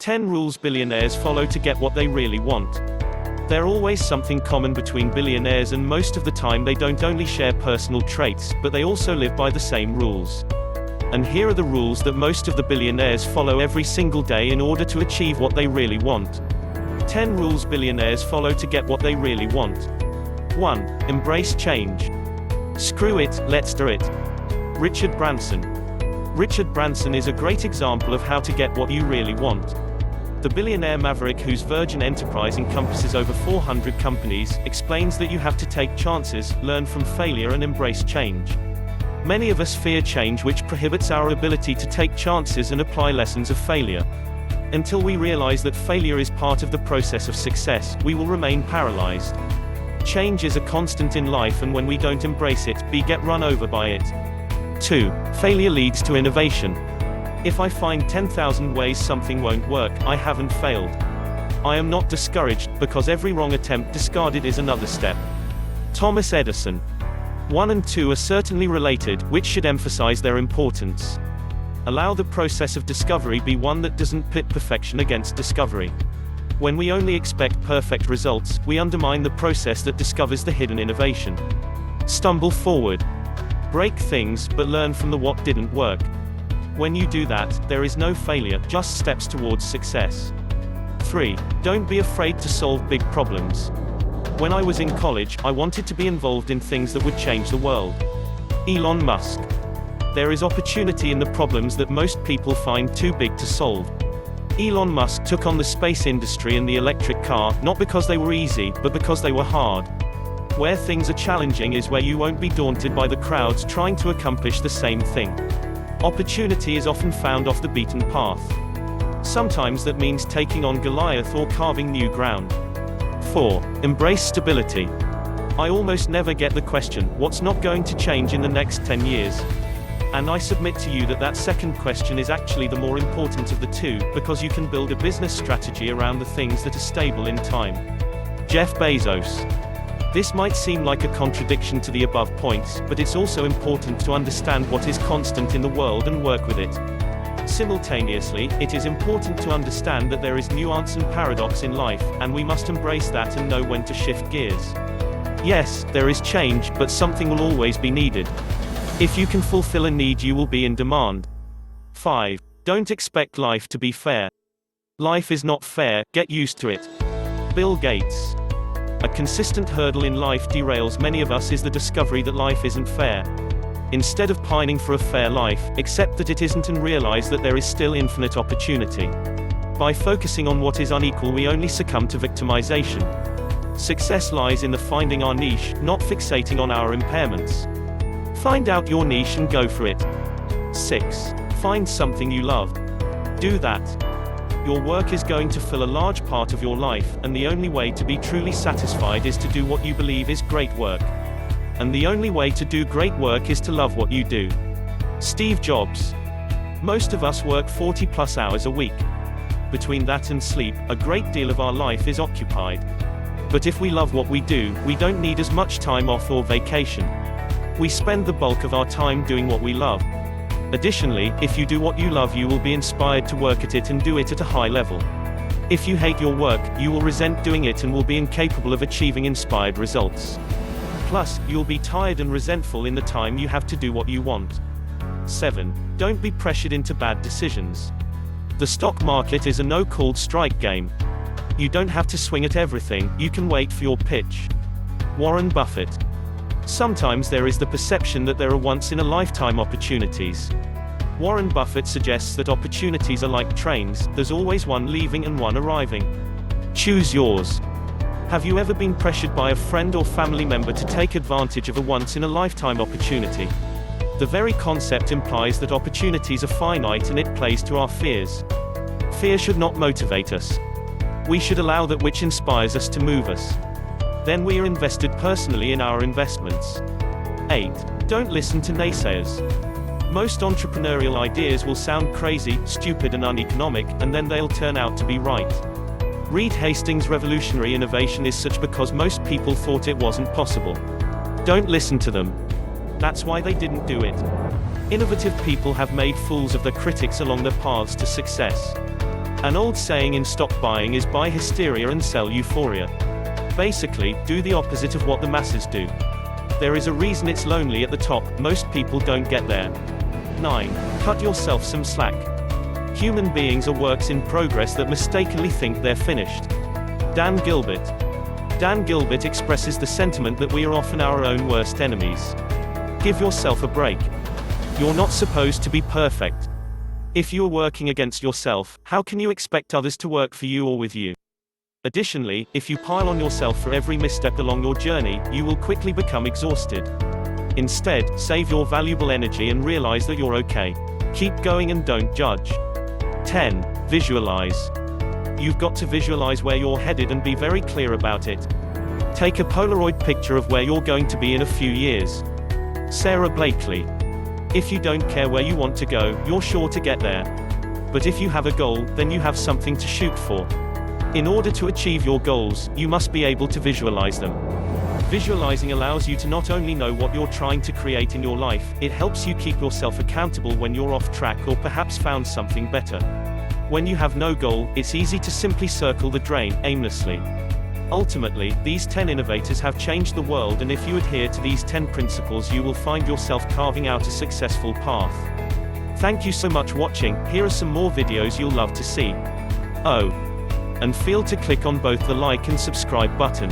10 rules billionaires follow to get what they really want. There's always something common between billionaires, and most of the time they don't only share personal traits, but they also live by the same rules. And here are the rules that most of the billionaires follow every single day in order to achieve what they really want. 10 rules billionaires follow to get what they really want. 1. Embrace change. Screw it, let's do it. Richard Branson. Richard Branson is a great example of how to get what you really want. The billionaire maverick, whose Virgin enterprise encompasses over 400 companies, explains that you have to take chances, learn from failure, and embrace change. Many of us fear change, which prohibits our ability to take chances and apply lessons of failure. Until we realize that failure is part of the process of success, we will remain paralyzed. Change is a constant in life, and when we don't embrace it, we get run over by it. 2. Failure leads to innovation. If I find 10,000 ways something won't work, I haven't failed. I am not discouraged, because every wrong attempt discarded is another step. Thomas Edison. 1 and 2 are certainly related, which should emphasize their importance. Allow the process of discovery be one that doesn't pit perfection against discovery. When we only expect perfect results, we undermine the process that discovers the hidden innovation. Stumble forward. Break things, but learn from the what didn't work. When you do that, there is no failure, just steps towards success. 3. Don't be afraid to solve big problems. When I was in college, I wanted to be involved in things that would change the world. Elon Musk. There is opportunity in the problems that most people find too big to solve. Elon Musk took on the space industry and the electric car, not because they were easy, but because they were hard. Where things are challenging is where you won't be daunted by the crowds trying to accomplish the same thing. Opportunity is often found off the beaten path. Sometimes that means taking on Goliath or carving new ground. 4. Embrace stability. I almost never get the question, what's not going to change in the next 10 years? And I submit to you that that second question is actually the more important of the two, because you can build a business strategy around the things that are stable in time. Jeff Bezos. This might seem like a contradiction to the above points, but it's also important to understand what is constant in the world and work with it. Simultaneously, it is important to understand that there is nuance and paradox in life, and we must embrace that and know when to shift gears. Yes, there is change, but something will always be needed. If you can fulfill a need, you will be in demand. 5. Don't expect life to be fair. Life is not fair, get used to it. Bill Gates. A consistent hurdle in life derails many of us is the discovery that life isn't fair. Instead of pining for a fair life, accept that it isn't and realize that there is still infinite opportunity. By focusing on what is unequal, we only succumb to victimization. Success lies in the finding our niche, not fixating on our impairments. Find out your niche and go for it. 6. Find something you love. Do that. Your work is going to fill a large part of your life, and the only way to be truly satisfied is to do what you believe is great work. And the only way to do great work is to love what you do. Steve Jobs. Most of us work 40+ hours a week. Between that and sleep, a great deal of our life is occupied. But if we love what we do, we don't need as much time off or vacation. We spend the bulk of our time doing what we love. Additionally, if you do what you love, you will be inspired to work at it and do it at a high level. If you hate your work, you will resent doing it and will be incapable of achieving inspired results. Plus, you'll be tired and resentful in the time you have to do what you want. 7. Don't be pressured into bad decisions. The stock market is a no-called strike game. You don't have to swing at everything, you can wait for your pitch. Warren Buffett. Sometimes there is the perception that there are once-in-a-lifetime opportunities. Warren Buffett suggests that opportunities are like trains, there's always one leaving and one arriving. Choose yours. Have you ever been pressured by a friend or family member to take advantage of a once-in-a-lifetime opportunity? The very concept implies that opportunities are finite, and it plays to our fears. Fear should not motivate us. We should allow that which inspires us to move us. Then we are invested personally in our investments. 8. Don't listen to naysayers. Most entrepreneurial ideas will sound crazy, stupid and uneconomic, and then they'll turn out to be right. Reed Hastings' revolutionary innovation is such because most people thought it wasn't possible. Don't listen to them. That's why they didn't do it. Innovative people have made fools of their critics along their paths to success. An old saying in stock buying is buy hysteria and sell euphoria. Basically, do the opposite of what the masses do. There is a reason it's lonely at the top, most people don't get there. 9. Cut yourself some slack. Human beings are works in progress that mistakenly think they're finished. Dan Gilbert. Dan Gilbert expresses the sentiment that we are often our own worst enemies. Give yourself a break. You're not supposed to be perfect. If you are working against yourself, how can you expect others to work for you or with you? Additionally, if you pile on yourself for every misstep along your journey, you will quickly become exhausted. Instead, save your valuable energy and realize that you're okay. Keep going and don't judge. 10. Visualize. You've got to visualize where you're headed and be very clear about it. Take a Polaroid picture of where you're going to be in a few years. Sarah Blakely. If you don't care where you want to go, you're sure to get there. But if you have a goal, then you have something to shoot for. In order to achieve your goals, you must be able to visualize them. Visualizing allows you to not only know what you're trying to create in your life, it helps you keep yourself accountable when you're off track or perhaps found something better. When you have no goal, it's easy to simply circle the drain, aimlessly. Ultimately, these 10 innovators have changed the world, and if you adhere to these 10 principles, you will find yourself carving out a successful path. Thank you so much for watching. Here are some more videos you'll love to see. Oh, and feel to click on both the like and subscribe button.